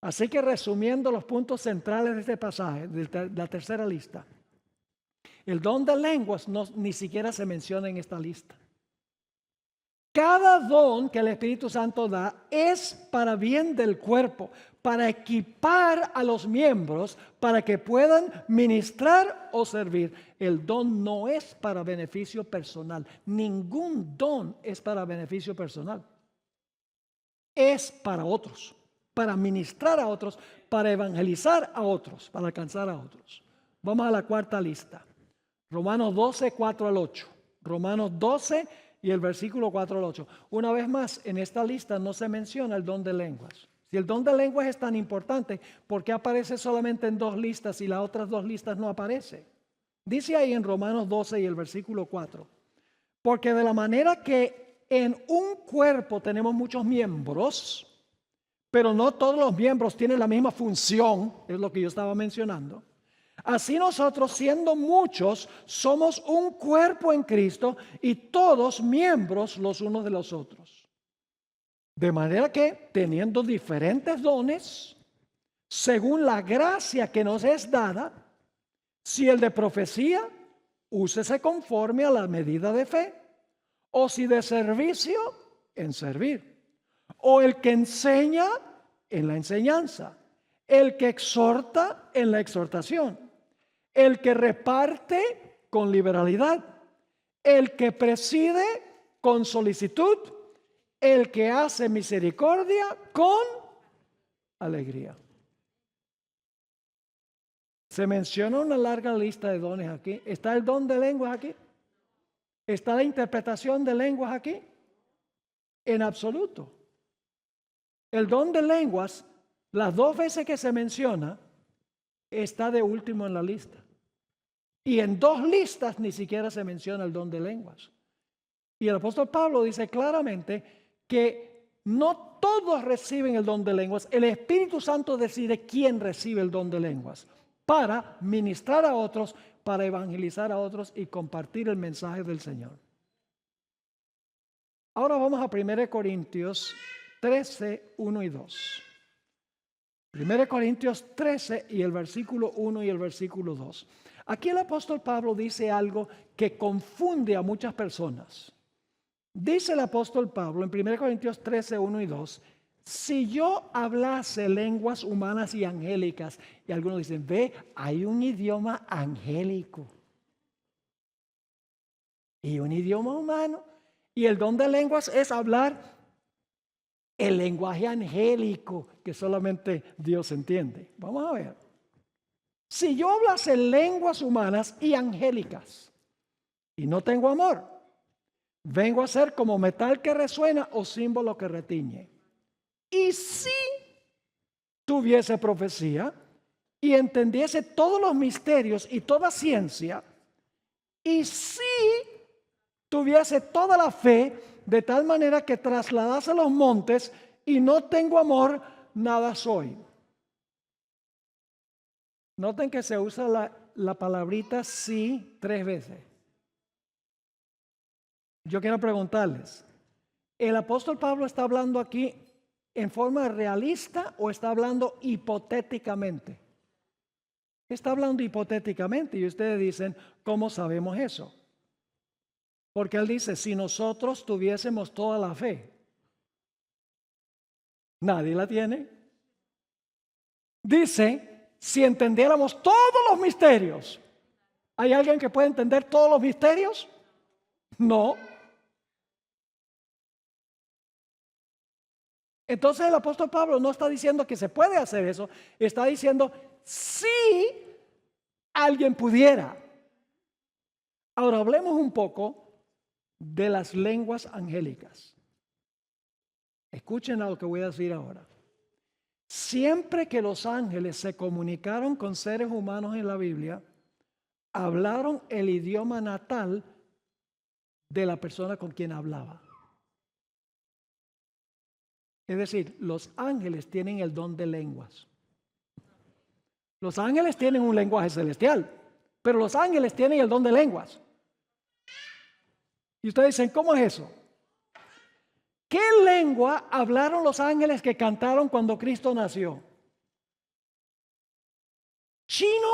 Así que resumiendo los puntos centrales de este pasaje, de la tercera lista, el don de lenguas ni siquiera se menciona en esta lista. Cada don que el Espíritu Santo da es para bien del cuerpo, para equipar a los miembros para que puedan ministrar o servir. El don no es para beneficio personal. Ningún don es para beneficio personal. Es para otros, para ministrar a otros, para evangelizar a otros, para alcanzar a otros. Vamos a la cuarta lista. Romanos 12, 4 al 8. Romanos 12 y el versículo 4 al 8. Una vez más, en esta lista no se menciona el don de lenguas. Si el don de lenguas es tan importante, ¿por qué aparece solamente en 2 listas y las otras 2 listas no aparece? Dice ahí en Romanos 12 y el versículo 4. Porque de la manera que en un cuerpo tenemos muchos miembros, pero no todos los miembros tienen la misma función, es lo que yo estaba mencionando. Así nosotros, siendo muchos, somos un cuerpo en Cristo y todos miembros los unos de los otros. De manera que, teniendo diferentes dones, según la gracia que nos es dada, si el de profecía, úsese conforme a la medida de fe, o si de servicio, en servir, o el que enseña, en la enseñanza, el que exhorta, en la exhortación, el que reparte, con liberalidad, el que preside, con solicitud, el que hace misericordia, con alegría. Se menciona una larga lista de dones aquí. ¿Está el don de lenguas aquí? ¿Está la interpretación de lenguas aquí? En absoluto. El don de lenguas, las 2 veces que se menciona, está de último en la lista. Y en 2 listas ni siquiera se menciona el don de lenguas. Y el apóstol Pablo dice claramente que no todos reciben el don de lenguas. El Espíritu Santo decide quién recibe el don de lenguas para ministrar a otros, para evangelizar a otros y compartir el mensaje del Señor. Ahora vamos a 1 Corintios 13, 1 y 2. 1 Corintios 13 y el versículo 1 y el versículo 2. Aquí el apóstol Pablo dice algo que confunde a muchas personas. Dice el apóstol Pablo en 1 Corintios 13, 1 y 2, si yo hablase lenguas humanas y angélicas, y algunos dicen, ve, hay un idioma angélico y un idioma humano, y el don de lenguas es hablar el lenguaje angélico que solamente Dios entiende. Vamos a ver. Si yo hablase lenguas humanas y angélicas y no tengo amor, vengo a ser como metal que resuena o símbolo que retiñe. Y si tuviese profecía y entendiese todos los misterios y toda ciencia, y si tuviese toda la fe de tal manera que trasladase los montes y no tengo amor, nada soy. Noten que se usa la palabrita sí 3 veces. Yo quiero preguntarles, ¿el apóstol Pablo está hablando aquí en forma realista o está hablando hipotéticamente? Está hablando hipotéticamente y ustedes dicen, ¿cómo sabemos eso? Porque él dice, si nosotros tuviésemos toda la fe, nadie la tiene. Dice, si entendiéramos todos los misterios, ¿hay alguien que puede entender todos los misterios? No. Entonces el apóstol Pablo no está diciendo que se puede hacer eso, está diciendo si alguien pudiera. Ahora hablemos un poco de las lenguas angélicas. Escuchen a lo que voy a decir ahora. Siempre que los ángeles se comunicaron con seres humanos en la Biblia, hablaron el idioma natal de la persona con quien hablaba. Es decir, los ángeles tienen el don de lenguas. Los ángeles tienen un lenguaje celestial, pero los ángeles tienen el don de lenguas. Y ustedes dicen, ¿cómo es eso? ¿Qué lengua hablaron los ángeles que cantaron cuando Cristo nació? ¿Chino?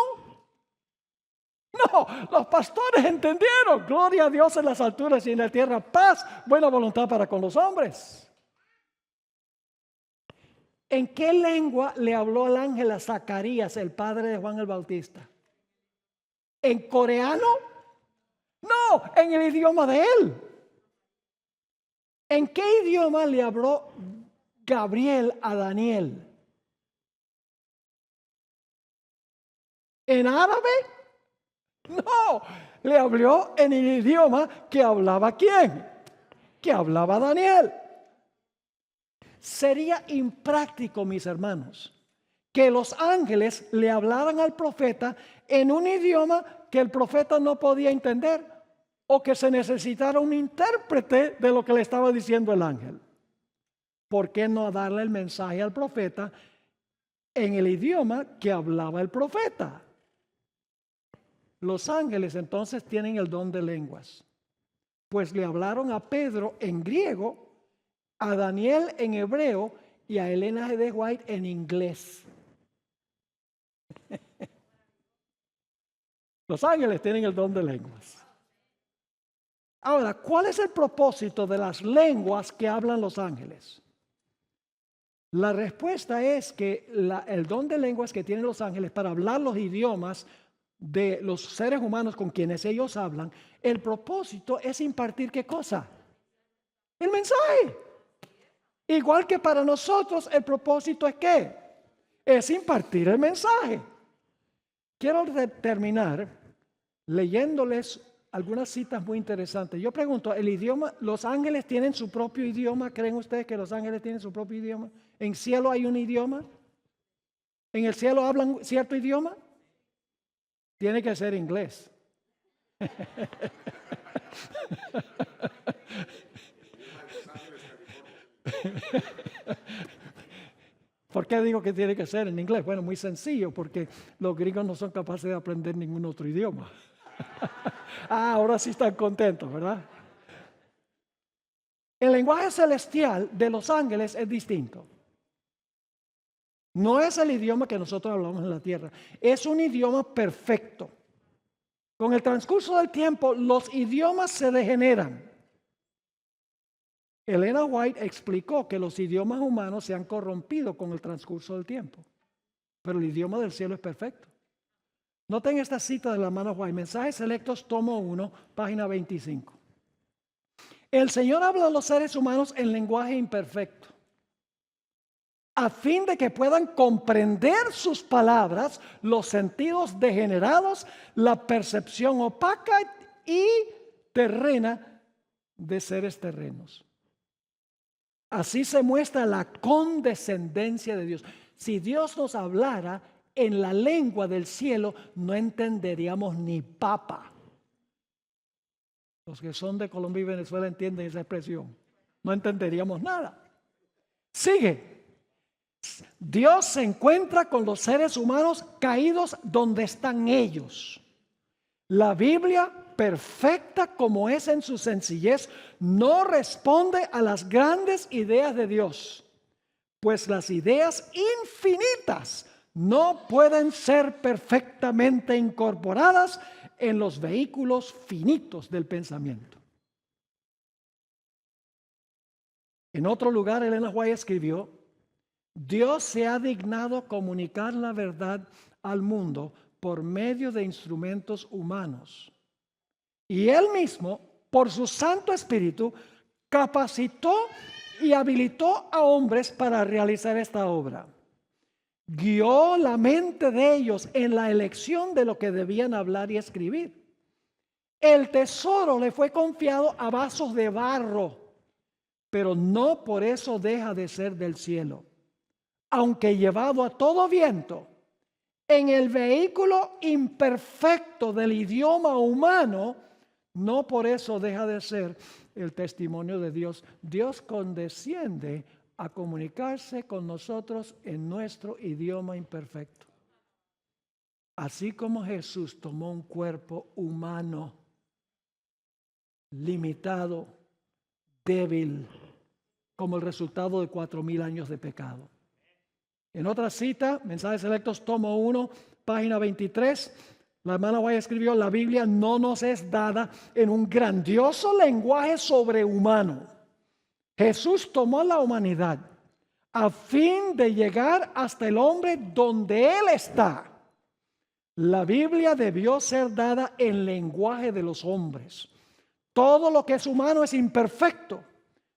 No, los pastores entendieron. Gloria a Dios en las alturas y en la tierra paz, buena voluntad para con los hombres. ¿En qué lengua le habló el ángel a Zacarías, el padre de Juan el Bautista? ¿En coreano? No, en el idioma de él. ¿En qué idioma le habló Gabriel a Daniel? ¿En árabe? No, le habló en el idioma que hablaba ¿quién? Que hablaba Daniel. Sería impráctico, mis hermanos, que los ángeles le hablaran al profeta en un idioma que el profeta no podía entender o que se necesitara un intérprete de lo que le estaba diciendo el ángel. ¿Por qué no darle el mensaje al profeta en el idioma que hablaba el profeta? Los ángeles entonces tienen el don de lenguas, pues le hablaron a Pedro en griego, a Daniel en hebreo y a Elena G. de White en inglés. Los ángeles tienen el don de lenguas. Ahora, ¿cuál es el propósito de las lenguas que hablan los ángeles? La respuesta es que el don de lenguas que tienen los ángeles para hablar los idiomas de los seres humanos con quienes ellos hablan, el propósito es impartir ¿qué cosa? El mensaje. Igual que para nosotros el propósito es ¿qué? Es impartir el mensaje. Quiero terminar leyéndoles algunas citas muy interesantes. Yo pregunto, ¿el idioma, los ángeles tienen su propio idioma? ¿Creen ustedes que los ángeles tienen su propio idioma? ¿En cielo hay un idioma? ¿En el cielo hablan cierto idioma? Tiene que ser inglés. ¿Por qué digo que tiene que ser en inglés? Bueno, muy sencillo, porque los gringos no son capaces de aprender ningún otro idioma. Ahora sí están contentos, ¿verdad? El lenguaje celestial de los ángeles es distinto. No es el idioma que nosotros hablamos en la tierra. Es un idioma perfecto. Con el transcurso del tiempo, los idiomas se degeneran. Elena White explicó que los idiomas humanos se han corrompido con el transcurso del tiempo. Pero el idioma del cielo es perfecto. Noten esta cita de la hermana White. Mensajes Selectos, tomo 1, página 25. El Señor habla a los seres humanos en lenguaje imperfecto, a fin de que puedan comprender sus palabras, los sentidos degenerados, la percepción opaca y terrena de seres terrenos. Así se muestra la condescendencia de Dios. Si Dios nos hablara en la lengua del cielo, no entenderíamos ni papa. Los que son de Colombia y Venezuela entienden esa expresión. No entenderíamos nada. Sigue. Dios se encuentra con los seres humanos caídos donde están ellos. La Biblia, perfecta como es en su sencillez, no responde a las grandes ideas de Dios, pues las ideas infinitas no pueden ser perfectamente incorporadas en los vehículos finitos del pensamiento. En otro lugar, Elena White escribió: Dios se ha dignado comunicar la verdad al mundo por medio de instrumentos humanos. Y Él mismo, por su Santo Espíritu, capacitó y habilitó a hombres para realizar esta obra. Guió la mente de ellos en la elección de lo que debían hablar y escribir. El tesoro le fue confiado a vasos de barro, pero no por eso deja de ser del cielo. Aunque llevado a todo viento, en el vehículo imperfecto del idioma humano, no por eso deja de ser el testimonio de Dios. Dios condesciende a comunicarse con nosotros en nuestro idioma imperfecto. Así como Jesús tomó un cuerpo humano, limitado, débil, como el resultado de 4,000 años de pecado. En otra cita, Mensajes Selectos, tomo 1, página 23, la hermana White escribió: la Biblia no nos es dada en un grandioso lenguaje sobrehumano. Jesús tomó la humanidad a fin de llegar hasta el hombre donde Él está. La Biblia debió ser dada en lenguaje de los hombres. Todo lo que es humano es imperfecto.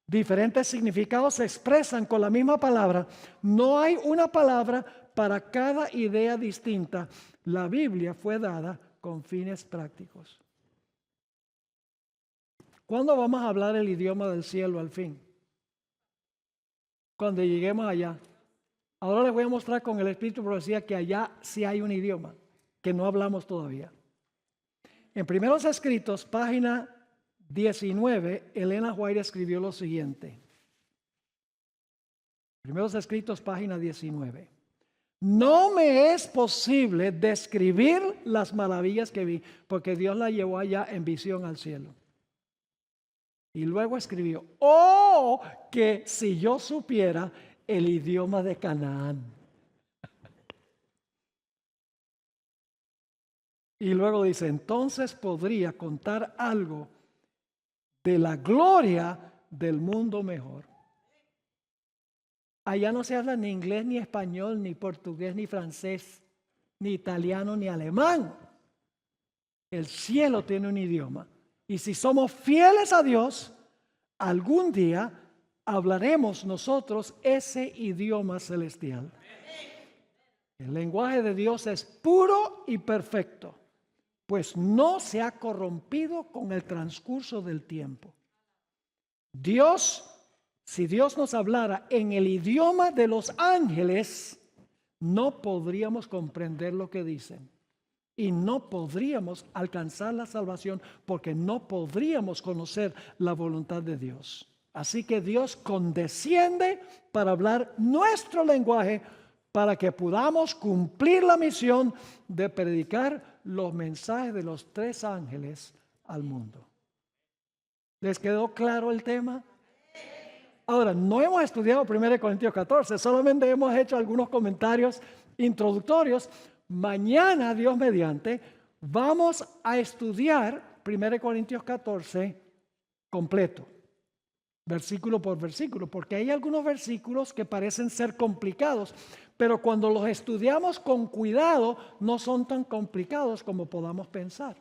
Diferentes significados se expresan con la misma palabra. No hay una palabra para cada idea distinta. La Biblia fue dada con fines prácticos. ¿Cuándo vamos a hablar el idioma del cielo al fin? Cuando lleguemos allá. Ahora les voy a mostrar con el Espíritu de Profecía que allá sí hay un idioma que no hablamos todavía. En Primeros Escritos, página 19, Elena White escribió lo siguiente. Primeros Escritos, página 19. No me es posible describir las maravillas que vi, porque Dios la llevó allá en visión al cielo. Y luego escribió, oh, que si yo supiera el idioma de Canaán. Y luego dice, entonces podría contar algo de la gloria del mundo mejor. Allá no se habla ni inglés, ni español, ni portugués, ni francés, ni italiano, ni alemán. El cielo tiene un idioma. Y si somos fieles a Dios, algún día hablaremos nosotros ese idioma celestial. El lenguaje de Dios es puro y perfecto, pues no se ha corrompido con el transcurso del tiempo. Si Dios nos hablara en el idioma de los ángeles, no podríamos comprender lo que dicen. Y no podríamos alcanzar la salvación porque no podríamos conocer la voluntad de Dios. Así que Dios condesciende para hablar nuestro lenguaje para que podamos cumplir la misión de predicar los mensajes de los 3 ángeles al mundo. ¿Les quedó claro el tema? Ahora, no hemos estudiado 1 Corintios 14, solamente hemos hecho algunos comentarios introductorios. Mañana, Dios mediante, vamos a estudiar 1 Corintios 14 completo, versículo por versículo, porque hay algunos versículos que parecen ser complicados, pero cuando los estudiamos con cuidado, no son tan complicados como podamos pensar.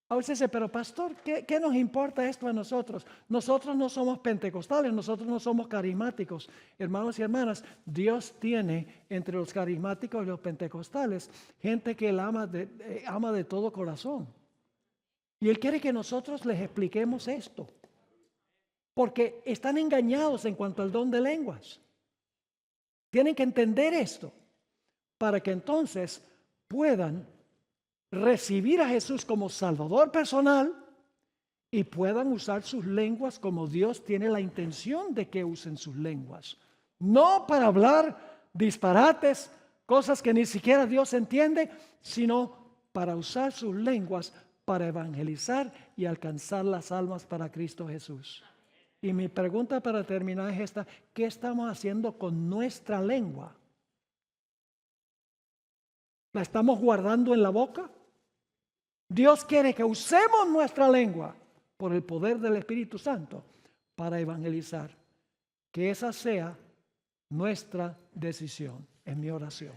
A veces dice, pero pastor, ¿qué nos importa esto a nosotros? Nosotros no somos pentecostales, nosotros no somos carismáticos. Hermanos y hermanas, Dios tiene entre los carismáticos y los pentecostales gente que Él ama de todo corazón. Y Él quiere que nosotros les expliquemos esto. Porque están engañados en cuanto al don de lenguas. Tienen que entender esto para que entonces puedan recibir a Jesús como Salvador personal y puedan usar sus lenguas como Dios tiene la intención de que usen sus lenguas. No para hablar disparates, cosas que ni siquiera Dios entiende, sino para usar sus lenguas para evangelizar y alcanzar las almas para Cristo Jesús. Y mi pregunta para terminar es esta: ¿qué estamos haciendo con nuestra lengua? ¿La estamos guardando en la boca? Dios quiere que usemos nuestra lengua por el poder del Espíritu Santo para evangelizar. Que esa sea nuestra decisión, en mi oración.